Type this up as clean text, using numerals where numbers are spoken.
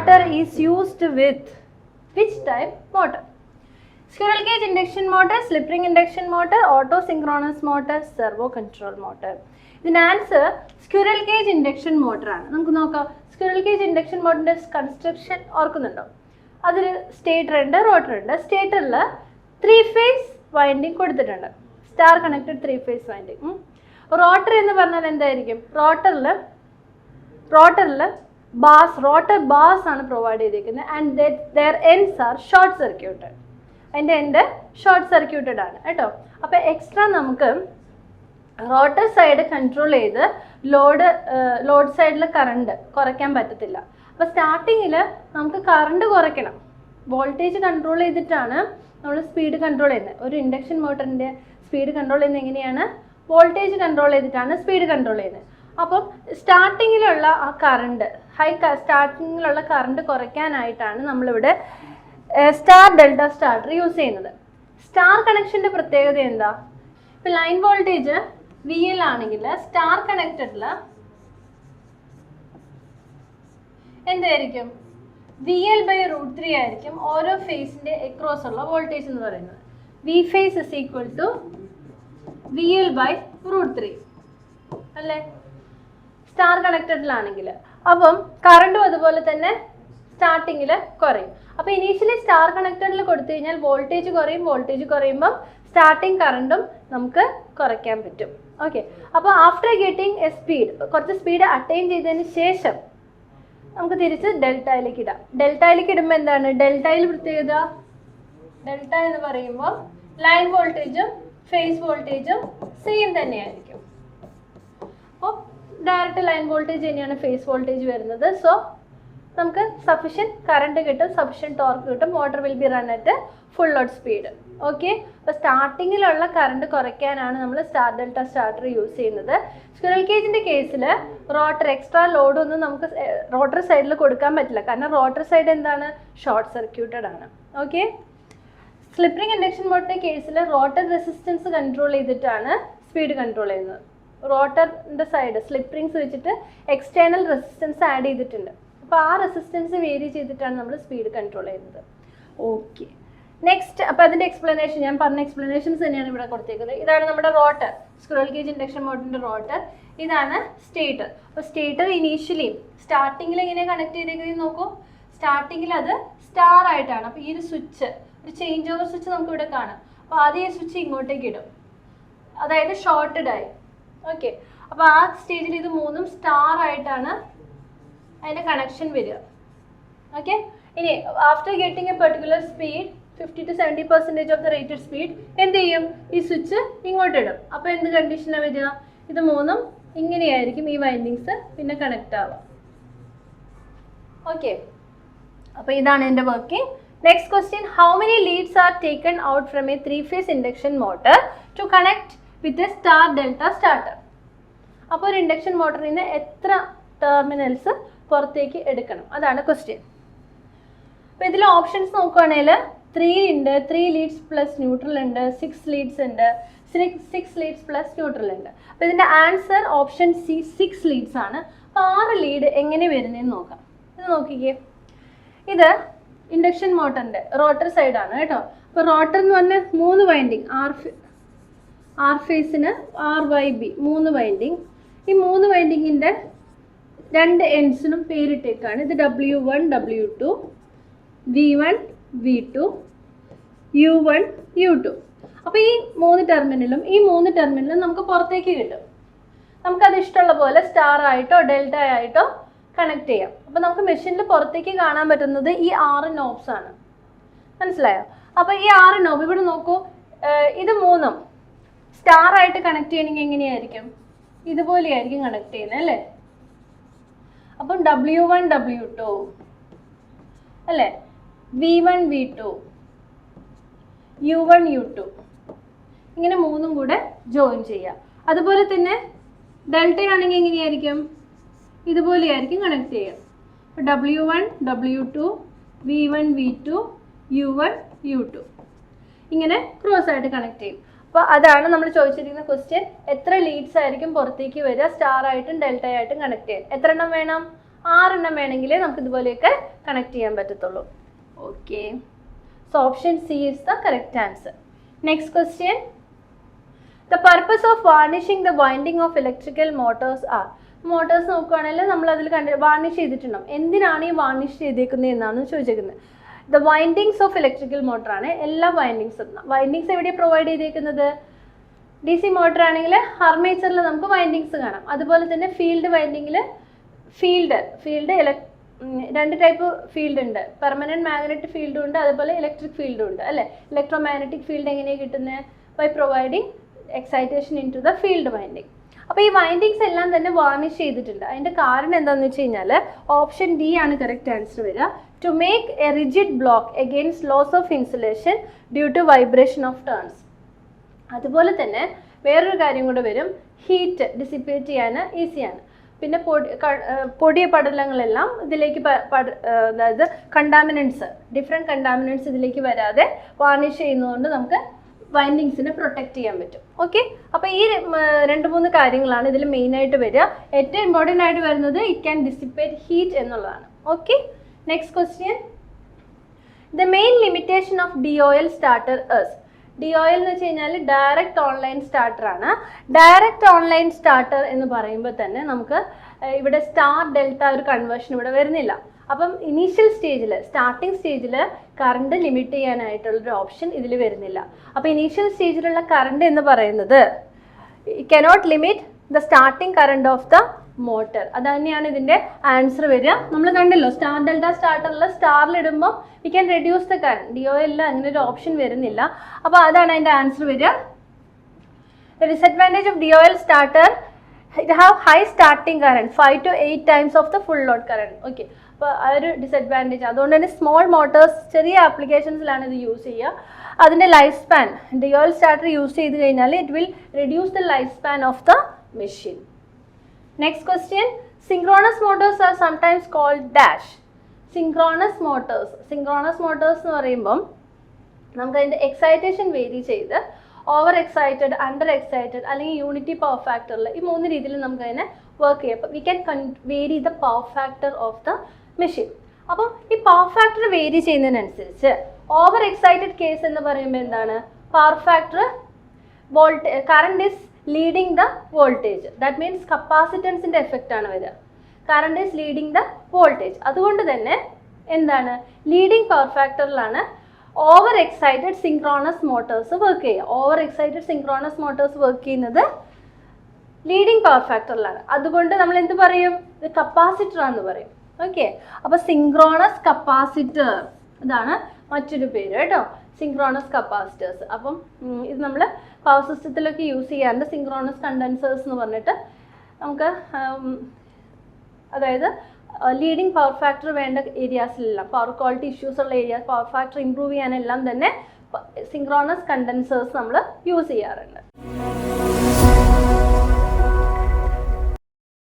motor is used with which type motor? Squirrel cage induction motor, slip ring induction motor, auto synchronous motor, servo control motor. ഇതിൻ്റെ answer squirrel cage induction മോട്ടറാണ്. നമുക്ക് നോക്കാം. Squirrel cage induction മോട്ടറിൻ്റെ construction ഓർക്കുന്നുണ്ടോ? അതിൽ stator ഉണ്ട്, rotor ഉണ്ട്. സ്റ്റേറ്ററിൽ 3 phase winding കൊടുത്തിട്ടുണ്ട്, star connected 3 phase winding. Rotor എന്ന് പറഞ്ഞാൽ എന്തായിരിക്കും? റോട്ടറിൽ റോട്ടർ ബാസ് ആണ് പ്രൊവൈഡ് ചെയ്തിരിക്കുന്നത്. And their ends R short circuited. അതിൻ്റെ എൻഡ് ഷോർട്ട് സർക്യൂട്ടഡ് ആണ് കേട്ടോ. അപ്പോൾ എക്സ്ട്രാ നമുക്ക് റോട്ടർ സൈഡ് കൺട്രോൾ ചെയ്ത് ലോഡ് സൈഡിൽ കറണ്ട് കുറയ്ക്കാൻ പറ്റത്തില്ല. അപ്പോൾ സ്റ്റാർട്ടിങ്ങിൽ നമുക്ക് കറണ്ട് കുറയ്ക്കണം. വോൾട്ടേജ് കൺട്രോൾ ചെയ്തിട്ടാണ് നമ്മൾ സ്പീഡ് കൺട്രോൾ ചെയ്യുന്നത്. ഒരു ഇൻഡക്ഷൻ മോട്ടറിൻ്റെ സ്പീഡ് കൺട്രോൾ ചെയ്യുന്നത് എങ്ങനെയാണ്? വോൾട്ടേജ് കൺട്രോൾ ചെയ്തിട്ടാണ് സ്പീഡ് കൺട്രോൾ ചെയ്യുന്നത്. അപ്പം സ്റ്റാർട്ടിങ്ങിലുള്ള ആ കറണ്ട് സ്റ്റാർട്ടിങ്ങിലുള്ള കറണ്ട് കുറയ്ക്കാനായിട്ടാണ് നമ്മളിവിടെ സ്റ്റാർ ഡെൽറ്റ സ്റ്റാർട്ടർ യൂസ് ചെയ്യുന്നത്. സ്റ്റാർ കണക്ഷൻ്റെ പ്രത്യേകത എന്താ? ഇപ്പം ലൈൻ വോൾട്ടേജ് VL ആണെങ്കിൽ സ്റ്റാർ കണക്റ്റഡിൽ എന്തായിരിക്കും? VL/√3 ആയിരിക്കും ഓരോ ഫേസിൻ്റെ എക്രോസ് ഉള്ള വോൾട്ടേജ് എന്ന് പറയുന്നത്. V phase is equal to VL/√3 അല്ലേ സ്റ്റാർ കണക്റ്റഡിലാണെങ്കിൽ. അപ്പം കറണ്ടും അതുപോലെ തന്നെ സ്റ്റാർട്ടിങ്ങിൽ കുറയും. അപ്പോൾ ഇനീഷ്യലി സ്റ്റാർ കണക്റ്റഡിൽ കൊടുത്തു കഴിഞ്ഞാൽ വോൾട്ടേജ് കുറയും. വോൾട്ടേജ് കുറയുമ്പം സ്റ്റാർട്ടിങ് കറണ്ടും നമുക്ക് കുറയ്ക്കാൻ പറ്റും. ഓക്കെ. അപ്പോൾ ആഫ്റ്റർ ഗെറ്റിംഗ് എ സ്പീഡ്, കുറച്ച് സ്പീഡ് അറ്റൈൻ ചെയ്തതിന് ശേഷം നമുക്ക് തിരിച്ച് ഡെൽറ്റയിലേക്ക് ഇടാം. ഡെൽറ്റയിലേക്ക് ഇടുമ്പോൾ എന്താണ് ഡെൽറ്റയിൽ പ്രത്യേകത? ഡെൽറ്റ എന്ന് പറയുമ്പോൾ ലൈൻ വോൾട്ടേജും ഫേസ് വോൾട്ടേജും സെയിം തന്നെയായിരിക്കും. അപ്പോൾ ഡയറക്റ്റ് ലൈൻ വോൾട്ടേജ് തന്നെയാണ് ഫേസ് വോൾട്ടേജ് വരുന്നത്. സോ നമുക്ക് സഫിഷ്യൻറ്റ് കറണ്ട് കിട്ടും, സഫിഷ്യൻറ്റ് ടോർക്ക് കിട്ടും. Motor will be run at full load speed. Okay. അപ്പോൾ സ്റ്റാർട്ടിങ്ങിലുള്ള കറണ്ട് കുറയ്ക്കാനാണ് നമ്മൾ സ്റ്റാർ ഡെൽറ്റ സ്റ്റാർട്ടർ യൂസ് ചെയ്യുന്നത്. സ്ക്വിറൽ കേജിൻ്റെ കേസിൽ റോട്ടർ എക്സ്ട്രാ ലോഡൊന്നും നമുക്ക് റോട്ടർ സൈഡിൽ കൊടുക്കാൻ പറ്റില്ല. കാരണം റോട്ടർ സൈഡ് എന്താണ്? ഷോർട്ട് സർക്യൂട്ടഡ് ആണ്. ഓക്കെ. സ്ലിപ്പ് റിംഗ് ഇൻഡക്ഷൻ മോട്ടറിൻ്റെ കേസിൽ റോട്ടർ റെസിസ്റ്റൻസ് കൺട്രോൾ ചെയ്തിട്ടാണ് സ്പീഡ് കൺട്രോൾ ചെയ്യുന്നത്. റോട്ടറിൻ്റെ സൈഡ് സ്ലിപ്പ് റിംഗ്സ് വെച്ചിട്ട് എക്സ്റ്റേണൽ റെസിസ്റ്റൻസ് ആഡ് ചെയ്തിട്ടുണ്ട്. അപ്പോൾ ആ റെസിസ്റ്റൻസ് വേരി ചെയ്തിട്ടാണ് നമ്മൾ സ്പീഡ് കൺട്രോൾ ചെയ്യുന്നത്. ഓക്കെ. നെക്സ്റ്റ്, അപ്പോൾ അതിൻ്റെ എക്സ്പ്ലനേഷൻ ഞാൻ പറഞ്ഞ എക്സ്പ്ലനേഷൻസ് തന്നെയാണ് ഇവിടെ കൊടുത്തേക്കുന്നത്. ഇതാണ് നമ്മുടെ റോട്ടർ, സ്ക്വിറൽ കേജ് ഇൻഡക്ഷൻ മോട്ടറിൻ്റെ റോട്ടർ. ഇതാണ് സ്റ്റേറ്റർ. അപ്പോൾ സ്റ്റേറ്റർ ഇനീഷ്യലി സ്റ്റാർട്ടിങ്ങിൽ എങ്ങനെയാണ് കണക്ട് ചെയ്തേക്കുന്നത് നോക്കൂ. സ്റ്റാർട്ടിങ്ങിൽ അത് സ്റ്റാർ ആയിട്ടാണ്. അപ്പോൾ ഈ ഒരു സ്വിച്ച്, ഒരു ചേഞ്ച് ഓവർ സ്വിച്ച് നമുക്ക് ഇവിടെ കാണാം. അപ്പോൾ ആദ്യം ഈ സ്വിച്ച് ഇങ്ങോട്ടേക്ക് ഇടും, അതായത് ഷോർട്ടഡ് ആയി. ഓക്കെ. അപ്പോൾ ആ സ്റ്റേജിൽ ഇത് മൂന്നും സ്റ്റാർ ആയിട്ടാണ് അതിൻ്റെ കണക്ഷൻ വരിക. ഓക്കെ. ഇനി after getting A particular speed 50 to 70% of the rated speed എന്ത് ചെയ്യും? ഈ സ്വിച്ച് ഇങ്ങോട്ട് ഇടും. അപ്പോൾ എന്ത് കണ്ടീഷനാണ് വരിക? ഇത് മൂന്നും ഇങ്ങനെയായിരിക്കും ഈ വൈൻഡിങ്സ് പിന്നെ കണക്ട് ആവുക. ഓക്കെ. അപ്പോൾ ഇതാണ് എൻ്റെ working. Next question, how many leads are taken out from a 3 phase induction motor to connect with a star delta starter? അപ്പോൾ ഒരു ഇൻഡക്ഷൻ മോട്ടറിൽ നിന്ന് എത്ര ടെർമിനൽസ് പുറത്തേക്ക് എടുക്കണം? അതാണ് ക്വസ്റ്റ്യൻ. അപ്പോൾ ഇതിൽ ഓപ്ഷൻസ് നോക്കുകയാണെങ്കിൽ 3 ഉണ്ട്, 3 ലീഡ്സ് പ്ലസ് ന്യൂട്രൽ ഉണ്ട്, 6 ലീഡ്സ് ഉണ്ട്, 6 ലീഡ്സ് പ്ലസ് ന്യൂട്രൽ ഉണ്ട്. അപ്പോൾ ഇതിൻ്റെ ആൻസർ ഓപ്ഷൻ സി 6 ലീഡ്സ് ആണ്. അപ്പോൾ 6 ലീഡ് എങ്ങനെ വരുന്നതെന്ന് നോക്കാം. ഇത് നോക്കിക്കേ. ഇത് ഇൻഡക്ഷൻ മോട്ടറിൻ്റെ റോട്ടർ സൈഡാണ് കേട്ടോ. അപ്പോൾ റോട്ടർ എന്ന് പറഞ്ഞാൽ 3 വൈൻഡിങ്, ആർ ഫേസിന് RYB 3 വൈൻഡിങ്. ഈ 3 വൈൻഡിങ്ങിൻ്റെ 2 എൻഡ്സിനും പേരിട്ടേക്കാണ്. ഇത് W1 W2, V1 V2, U1 U2. അപ്പോൾ ഈ 3 ടെർമിനലും നമുക്ക് പുറത്തേക്ക് കിട്ടും. നമുക്കത് ഇഷ്ടമുള്ള പോലെ സ്റ്റാർ ആയിട്ടോ ഡെൽറ്റ ആയിട്ടോ കണക്ട് ചെയ്യാം. അപ്പോൾ നമുക്ക് മെഷീനിൽ പുറത്തേക്ക് കാണാൻ പറ്റുന്നത് ഈ 6 നോബ്സ് ആണ്. മനസ്സിലായോ? അപ്പോൾ ഈ 6 നോബ് ഇവിടെ നോക്കൂ. ഇത് 3ഉം സ്റ്റാർ ആയിട്ട് കണക്ട് ചെയ്യണമെങ്കിൽ എങ്ങനെയായിരിക്കും? ഇതുപോലെയായിരിക്കും കണക്ട് ചെയ്യുന്നത് അല്ലേ? അപ്പം W1 W2 അല്ലേ, V1 V2, U1 U2, ഇങ്ങനെ 3ഉം കൂടെ ജോയിൻ ചെയ്യുക. അതുപോലെ തന്നെ ഡെൽറ്റ ആണെങ്കിൽ എങ്ങനെയായിരിക്കും? ഇതുപോലെയായിരിക്കും കണക്ട് ചെയ്യുക. അപ്പോൾ W1 W2, V1 V2, U1 U2 ഇങ്ങനെ ക്രോസ് ആയിട്ട് കണക്ട് ചെയ്യും. അപ്പോൾ അതാണ് നമ്മൾ ചോദിച്ചിരിക്കുന്ന ക്വസ്റ്റ്യൻ. എത്ര ലീഡ്സ് ആയിരിക്കും പുറത്തേക്ക് വരിക സ്റ്റാർ ആയിട്ടും ഡെൽറ്റ ആയിട്ടും കണക്ട് ചെയ്യാൻ? എത്ര എണ്ണം വേണം? 6 വേണമെങ്കിലേ നമുക്ക് ഇതുപോലെയൊക്കെ കണക്ട് ചെയ്യാൻ പറ്റത്തുള്ളൂ. Okay, so option C is the correct answer. Next question, the purpose of varnishing the winding of electrical motors are. Motors നോക്കുകയാണെങ്കിൽ നമ്മൾ അതിൽ വാർണിഷ് ചെയ്തിട്ടുണ്ടാവും. എന്തിനാണ് ഈ വാർണിഷ് ചെയ്തേക്കുന്നത് എന്നാണ് ചോദിച്ചേക്കുന്നത്. ദ വൈൻഡിങ്സ് ഓഫ് ഇലക്ട്രിക്കൽ മോട്ടറാണ് എല്ലാ വൈൻഡിങ്സും. വൈൻഡിങ്സ് എവിടെയാണ് പ്രൊവൈഡ് ചെയ്തേക്കുന്നത്? ഡി സി മോട്ടർ ആണെങ്കിൽ ആർമേച്ചറിൽ നമുക്ക് വൈൻഡിങ്സ് കാണാം. അതുപോലെ തന്നെ ഫീൽഡ് വൈൻഡിങ്ങിൽ ഫീൽഡ് 2 ടൈപ്പ് ഫീൽഡ് ഉണ്ട്. പെർമനന്റ് മാഗ്നറ്റിക് ഫീൽഡും ഉണ്ട്, അതുപോലെ ഇലക്ട്രിക് ഫീൽഡും ഉണ്ട് അല്ലേ. ഇലക്ട്രോ മാഗ്നറ്റിക് ഫീൽഡ് എങ്ങനെയാണ് കിട്ടുന്നത്? By providing excitation in to the field winding. അപ്പോൾ ഈ വൈൻഡിങ്സ് എല്ലാം തന്നെ വാർണിഷ് ചെയ്തിട്ടുണ്ട്. അതിൻ്റെ കാരണം എന്താണെന്ന് വെച്ച് കഴിഞ്ഞാൽ ഓപ്ഷൻ ഡി ആണ് കറക്റ്റ് ആൻസർ വരിക. To make a rigid block against loss of insulation due to vibration of turns. അതുപോലെ തന്നെ വേറൊരു കാര്യം കൂടെ വരും, ഹീറ്റ് ഡിസിപ്പേറ്റ് ചെയ്യാൻ ഈസിയാണ്. പിന്നെ പൊടിയ പടലങ്ങളെല്ലാം ഇതിലേക്ക് അതായത് കണ്ടാമിനൻസ്, ഡിഫറെൻറ്റ് കണ്ടാമിനൻസ് ഇതിലേക്ക് വരാതെ വാർണിഷ് ചെയ്യുന്നതുകൊണ്ട് നമുക്ക് വൈൻഡിങ്സിനെ പ്രൊട്ടക്റ്റ് ചെയ്യാൻ പറ്റും. ഓക്കെ, അപ്പോൾ ഈ 2-3 കാര്യങ്ങളാണ് ഇതിൽ മെയിനായിട്ട് വരിക. ഏറ്റവും ഇമ്പോർട്ടൻ്റ് ആയിട്ട് വരുന്നത് ഇറ്റ് ക്യാൻ ഡിസിപ്പേറ്റ് ഹീറ്റ് എന്നുള്ളതാണ്. Okay, next question, the main limitation of DOL starter is. DOL എന്ന് വെച്ച് കഴിഞ്ഞാൽ ഡയറക്റ്റ് ഓൺലൈൻ സ്റ്റാർട്ടർ ആണ്. ഡയറക്റ്റ് ഓൺലൈൻ സ്റ്റാർട്ടർ എന്ന് പറയുമ്പോൾ തന്നെ നമുക്ക് ഇവിടെ സ്റ്റാർ ഡെൽറ്റ ഒരു കൺവേർഷൻ ഇവിടെ വരുന്നില്ല. അപ്പം ഇനീഷ്യൽ സ്റ്റേജിൽ, സ്റ്റാർട്ടിംഗ് സ്റ്റേജിൽ കറണ്ട് ലിമിറ്റ് ചെയ്യാനായിട്ടുള്ളൊരു ഓപ്ഷൻ ഇതിൽ വരുന്നില്ല. അപ്പോൾ ഇനീഷ്യൽ സ്റ്റേജിലുള്ള കറണ്ട് എന്ന് പറയുന്നത് cannot limit the starting current of the motor. അത് തന്നെയാണ് ഇതിൻ്റെ ആൻസർ വരിക. നമ്മൾ കണ്ടല്ലോ സ്റ്റാർ ഡെൽറ്റ സ്റ്റാർട്ടറിൽ സ്റ്റാറിലിടുമ്പോൾ we can reduce the current. DOL അങ്ങനെ ഒരു ഓപ്ഷൻ വരുന്നില്ല. അപ്പോൾ അതാണ് അതിൻ്റെ ആൻസർ വരിക. The disadvantage of DOL starter, it have high starting current 5 to 8 times of the full load current. Okay, അപ്പോൾ ആ ഒരു ഡിസഡ്വാൻറ്റേജ്. അതുകൊണ്ട് തന്നെ സ്മോൾ മോട്ടോഴ്സ്, ചെറിയ ആപ്ലിക്കേഷൻസിലാണ് ഇത് യൂസ് ചെയ്യുക. അതിൻ്റെ life span, DOL starter use ചെയ്ത് കഴിഞ്ഞാൽ it will reduce the life span of the machine. Next question, synchronous motors are sometimes called dash. Synchronous motors എന്ന് പറയുമ്പം നമുക്കതിൻ്റെ എക്സൈറ്റേഷൻ വേരി ചെയ്ത് ഓവർ എക്സൈറ്റഡ്, അണ്ടർ എക്സൈറ്റഡ് അല്ലെങ്കിൽ unity power ഫാക്ടറിൽ ഈ 3 രീതിയിൽ നമുക്ക് അതിനെ വർക്ക് ചെയ്യാം. അപ്പോൾ we can vary the power factor of the machine. അപ്പം ഈ പവർ ഫാക്ടർ വേരി ചെയ്യുന്നതിനനുസരിച്ച് ഓവർ എക്സൈറ്റഡ് കേസ് എന്ന് പറയുമ്പോൾ എന്താണ്? Power factor current is leading the voltage. That means കപ്പാസിറ്റൻസിൻ്റെ എഫക്റ്റ് ആണ് വരിക. Current is leading the voltage. അതുകൊണ്ട് തന്നെ എന്താണ്? ലീഡിങ് പവർ ഫാക്ടറിലാണ് over excited synchronous motors work ചെയ്യുക. Over excited synchronous motors work ചെയ്യുന്നത് ലീഡിങ് പവർ ഫാക്ടറിലാണ്. അതുകൊണ്ട് നമ്മൾ എന്ത് പറയും? ഇത് കപ്പാസിറ്റർ ആണെന്ന് പറയും. ഓക്കെ, അപ്പോൾ സിങ്ക്രോണസ് കപ്പാസിറ്റർ ഇതാണ് മറ്റൊരു പേര് കേട്ടോ, സിങ്ക്രോണസ് കപ്പാസിറ്റേഴ്സ്. അപ്പം ഇത് നമ്മൾ പവർ സിസ്റ്റത്തിലൊക്കെ യൂസ് ചെയ്യാറുണ്ട്. സിങ്ക്രോണസ് കണ്ടൻസേഴ്സ് എന്ന് പറഞ്ഞിട്ട് നമുക്ക് അതായത് ലീഡിങ് പവർ ഫാക്ടർ വേണ്ട ഏരിയാസിലെല്ലാം, പവർ ക്വാളിറ്റി ഇഷ്യൂസ് ഉള്ള ഏരിയാസ്, പവർ ഫാക്ടർ ഇമ്പ്രൂവ് ചെയ്യാനെല്ലാം തന്നെ സിങ്ക്രോണസ് കണ്ടൻസേഴ്സ് നമ്മൾ യൂസ് ചെയ്യാറുണ്ട്.